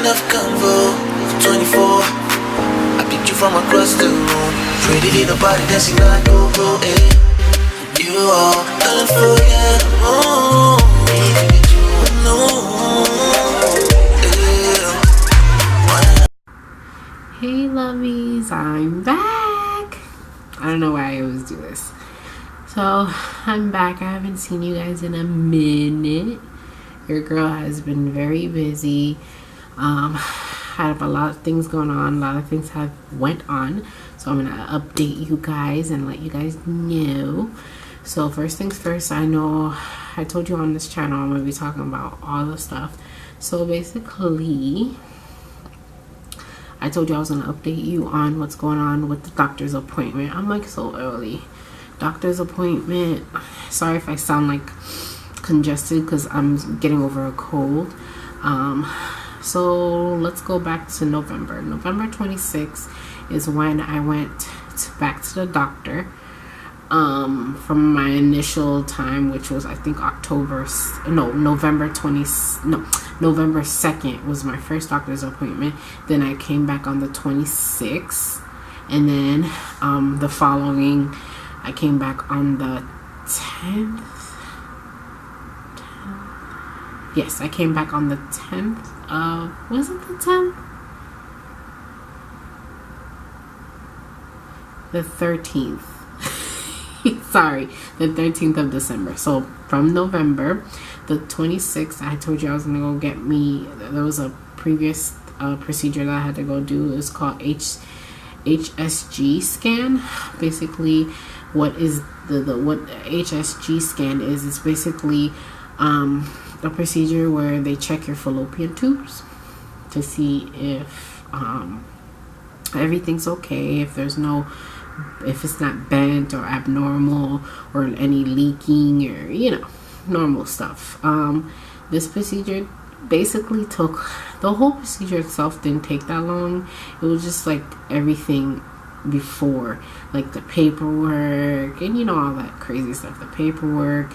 enough convo for 24. I picked you from across the room. Pretty little body dancing like go, eh. You are unforgettable. Even if you alone, yeah. Hey lovies, I'm back. I don't know why I always do this. So I'm back. I haven't seen you guys in a minute. Your girl has been very busy. Had a lot of things going on. A lot of things have went on. So I'm gonna update you guys and let you guys know. So first things first, I know I told you on this channel I'm gonna be talking about all the stuff. So basically, I told you I was gonna update you on what's going on with the doctor's appointment. I'm like so early. Doctor's appointment. Sorry if I sound like congested because I'm getting over a cold. So let's go back to November. November 26th is when I went back to the doctor. From my initial time, which was I think November 2nd was my first doctor's appointment. Then I came back on the 26th, and then the following I came back on the 10th. Yes, I came back on the 10th of, was it the 10th? The 13th. Sorry, the 13th of December. So from November the 26th, I told you I was gonna go get me. There was a previous procedure that I had to go do. It was called HSG scan. Basically, what is what HSG scan is? It's basically a procedure where they check your fallopian tubes to see if everything's okay, if there's no, if it's not bent or abnormal or any leaking or, you know, normal stuff. This procedure basically took, the whole procedure itself didn't take that long. It was just like everything before, like the paperwork and, you know, all that crazy stuff. The paperwork,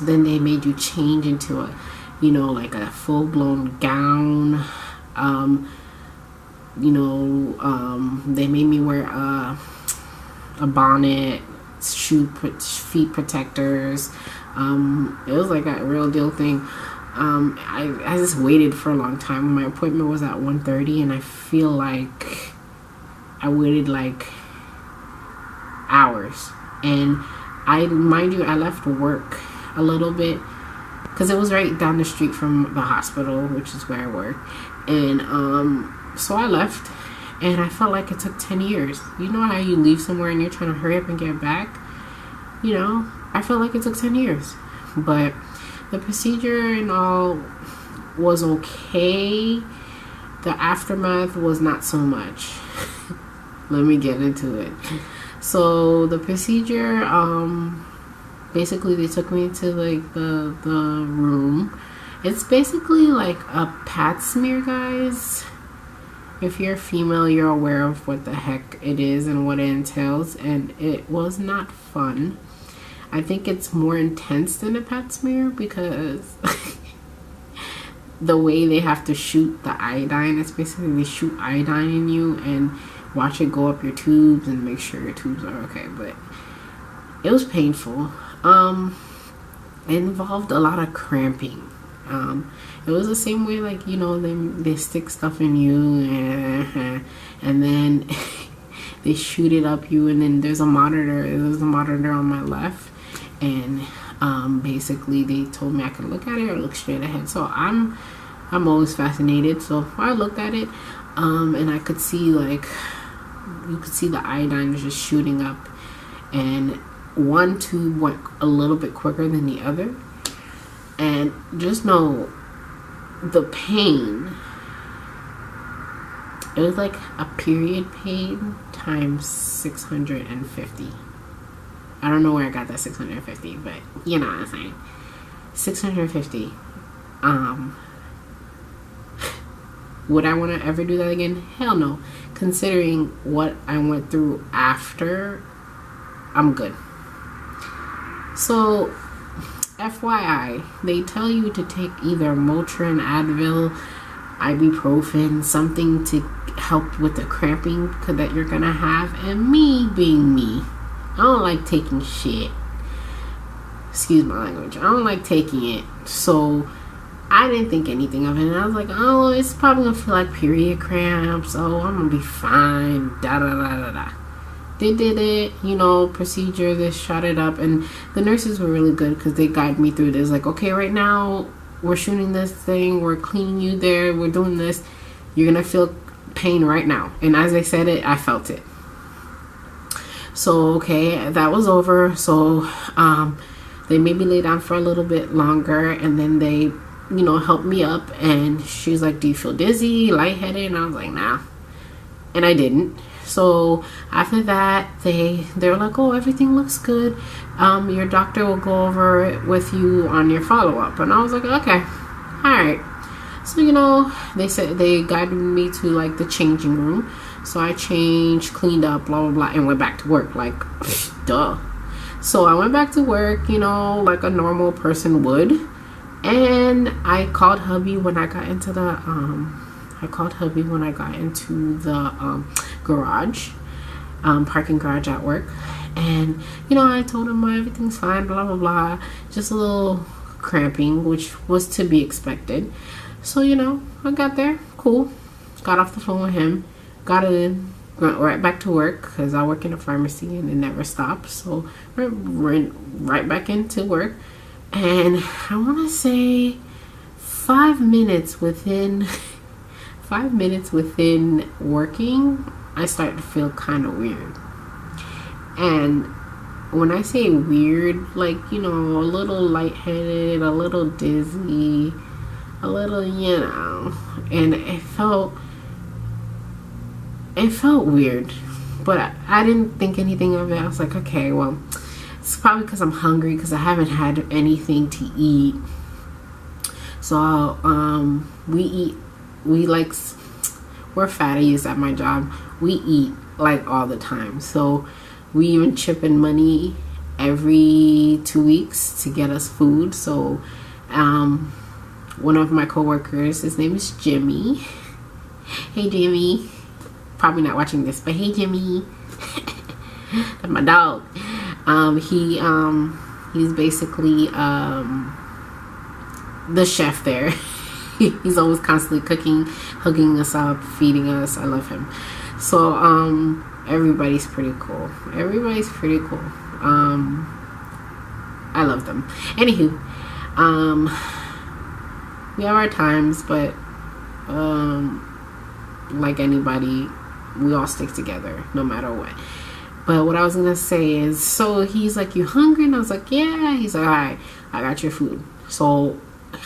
then they made you change into a, you know, like a full-blown gown. You know, they made me wear a bonnet, feet protectors. It was like a real deal thing. I just waited for a long time. My appointment was at 1:30, and I feel like I waited like hours. And mind you, I left work a little bit because it was right down the street from the hospital, which is where I work. And so I left, and I felt like it took 10 years. You know how you leave somewhere and you're trying to hurry up and get back? You know, I felt like it took 10 years. But the procedure and all was okay. The aftermath was not so much. Let me get into it. So the procedure, basically they took me to like the room. It's basically like a pap smear, guys. If you're female, you're aware of what the heck it is and what it entails, and it was not fun. I think it's more intense than a pap smear because the way they have to shoot the iodine, it's basically they shoot iodine in you and watch it go up your tubes and make sure your tubes are okay. But it was painful. It involved a lot of cramping. It was the same way, like, you know, they stick stuff in you and then they shoot it up you, and then there's a monitor. There's a monitor on my left, and basically they told me I could look at it or look straight ahead. So I'm always fascinated. So I looked at it, and I could see, like, you could see the iodine just shooting up, and one tube went a little bit quicker than the other. And just know the pain, it was like a period pain times 650. I don't know where I got that 650, but you know what I'm saying. 650. Would I want to ever do that again? Hell no. Considering what I went through after, I'm good. So FYI, they tell you to take either Motrin, Advil, ibuprofen, something to help with the cramping that you're gonna have. And me being me, I don't like taking shit. Excuse my language. I don't like taking it. So I didn't think anything of it. And I was like, oh, it's probably gonna feel like period cramps. Oh, I'm gonna be fine. Da da da da da. They did it, you know, procedure, they shot it up, and the nurses were really good because they guided me through this. Like, okay, right now we're shooting this thing, we're cleaning you there, we're doing this, you're gonna feel pain right now. And as they said it, I felt it. So okay, that was over. So they made me lay down for a little bit longer, and then they, you know, helped me up, and she's like, do you feel dizzy, lightheaded? And I was like, nah. And I didn't. So after that, they're like, oh, everything looks good. Your doctor will go over it with you on your follow-up. And I was like, okay, all right. So, you know, they said they guided me to like the changing room. So I changed, cleaned up, blah, blah, blah, and went back to work. Like, duh. So I went back to work, you know, like a normal person would. And I called hubby when I got into the garage, parking garage at work. And, you know, I told him everything's fine, blah, blah, blah. Just a little cramping, which was to be expected. So, you know, I got there, cool. Got off the phone with him, got in, went right back to work because I work in a pharmacy and it never stops. So, went right back into work. And I want to say 5 minutes within working, I started to feel kind of weird. And when I say weird, like, you know, a little lightheaded, a little dizzy, a little, you know, and it felt weird, but I didn't think anything of it. I was like, okay, well, it's probably because I'm hungry because I haven't had anything to eat. So we're fatties at my job. We eat like all the time. So we even chip in money every 2 weeks to get us food. So one of my coworkers, his name is Jimmy. Hey Jimmy. Probably not watching this, but hey Jimmy. That's my dog. He's basically the chef there. He's always constantly cooking, hooking us up, feeding us. I love him. So everybody's pretty cool. Everybody's pretty cool. I love them. Anywho, we have our times, but like anybody, we all stick together no matter what. But what I was gonna say is, so he's like, you hungry? And I was like, yeah. He's like, all right, I got your food. So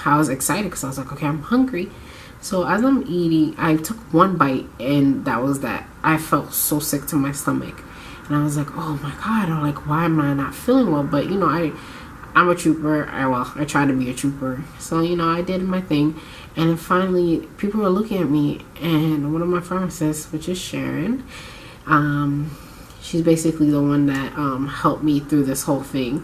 I was excited because I was like, okay, I'm hungry. So as I'm eating, I took one bite and that was that. I felt so sick to my stomach. And I was like, oh my God, I'm like, why am I not feeling well? But, you know, I'm a trooper. I try to be a trooper. So, you know, I did my thing. And then finally, people were looking at me. And one of my pharmacists, which is Sharon, she's basically the one that helped me through this whole thing.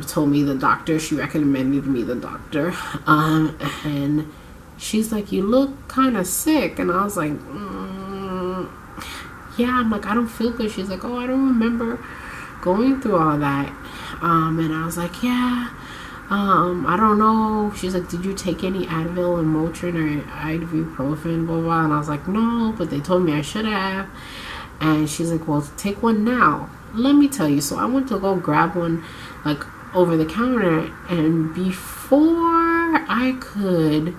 Told me the doctor, she recommended me the doctor. And she's like, you look kind of sick. And I was like, yeah. I'm like, I don't feel good. She's like, oh, I don't remember going through all that. And I was like, yeah. I don't know. She's like, did you take any Advil and Motrin or ibuprofen, blah, blah. And I was like, no, but they told me I should have. And she's like, well, take one now. Let me tell you. So I went to go grab one, like, over the counter. And before I could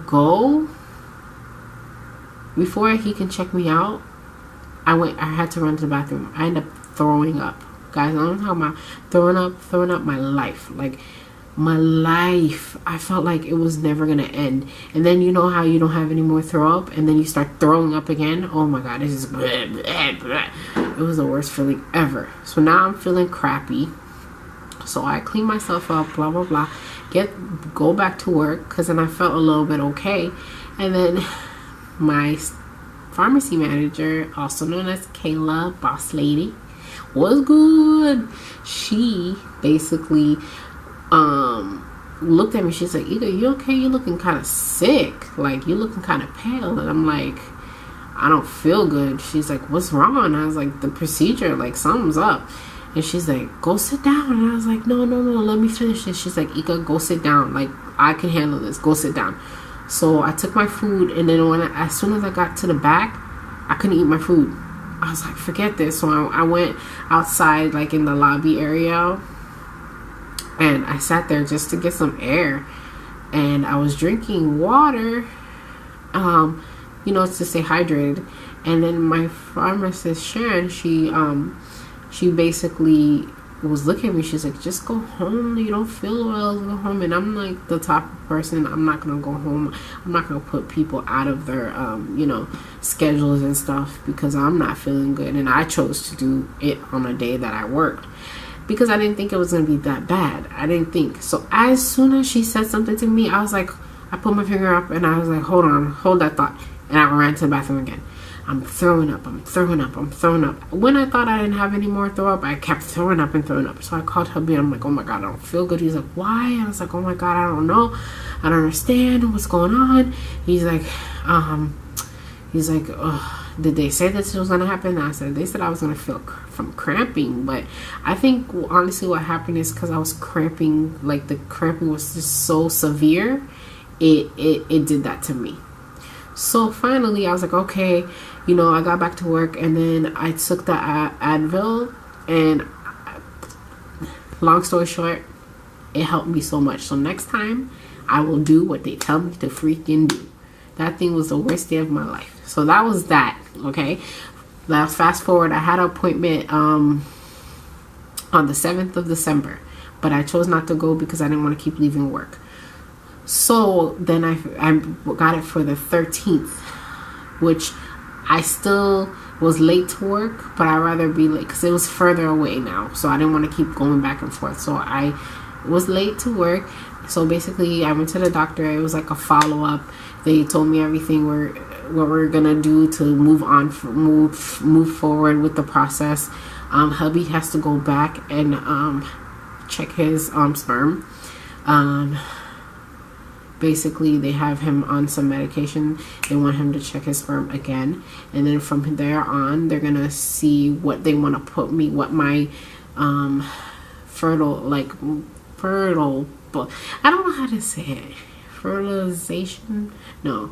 go, before he can check me out, I had to run to the bathroom. I ended up throwing up. Guys, I'm talking about throwing up my life. Like, my life. I felt like it was never gonna end. And then you know how you don't have any more throw up, and then you start throwing up again. Oh my God, it's just bleh, bleh, bleh. It was the worst feeling ever. So now I'm feeling crappy. So I clean myself up, blah blah blah. Go back to work, because then I felt a little bit okay. And then my pharmacy manager, also known as Kayla, boss lady, what's good? She basically looked at me. She's like, Ika, you okay? You looking kind of sick. Like, you looking kind of pale. And I'm like, I don't feel good. She's like, what's wrong? I was like, the procedure, like, something's up. And she's like, go sit down. And I was like, no, let me finish this. She's like, Ika, go sit down. Like, I can handle this. Go sit down. So I took my food, and then as soon as I got to the back, I couldn't eat my food. I was like, forget this. So I went outside, like in the lobby area, and I sat there just to get some air. And I was drinking water, you know, to stay hydrated. And then my pharmacist, Sharon, she basically was looking at me. She's like, just go home. You don't feel well, go home. And I'm like the type of person, I'm not gonna go home. I'm not gonna put people out of their you know, schedules and stuff because I'm not feeling good. And I chose to do it on a day that I worked because I didn't think it was gonna be that bad. I didn't think. So as soon as she said something to me, I was like, I put my finger up and I was like, hold on, hold that thought. And I ran to the bathroom again. I'm throwing up. When I thought I didn't have any more throw up, I kept throwing up. So I called hubby and I'm like, oh my God, I don't feel good. He's like, why? I was like, oh my God, I don't know. I don't understand what's going on. He's like, did they say this was going to happen? And I said, they said I was going to feel from cramping. But I think honestly what happened is because I was cramping, like the cramping was just so severe, it did that to me. So finally I was like, okay, you know, I got back to work, and then I took the Advil, and long story short, it helped me so much. So next time I will do what they tell me to freaking do. That thing was the worst day of my life. So that was that. Okay, now fast forward, I had an appointment on the 7th of December, but I chose not to go because I didn't want to keep leaving work. So then I got it for the 13th, which I still was late to work, but I'd rather be late because it was further away now. So I didn't want to keep going back and forth. So I was late to work. So basically I went to the doctor. It was like a follow-up. They told me everything what we're going to do to move on, move forward with the process. Hubby has to go back and check his sperm. Basically, they have him on some medication. They want him to check his sperm again. And then from there on, they're going to see what they want to put me, what my fertile, I don't know how to say it. Fertilization? No.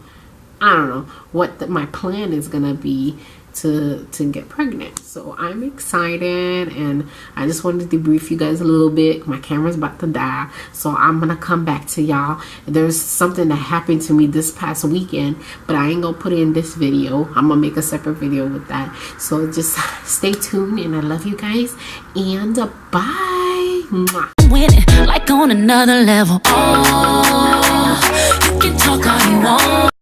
I don't know what my plan is going to be to get pregnant. So I'm excited, and I just wanted to brief you guys a little bit. My camera's about to die, so I'm gonna come back to y'all. There's something that happened to me this past weekend, but I ain't gonna put it in this video. I'm gonna make a separate video with that, so just stay tuned, and I love you guys, and bye. Mwah. Winning like on another level. Oh, you can talk all you want.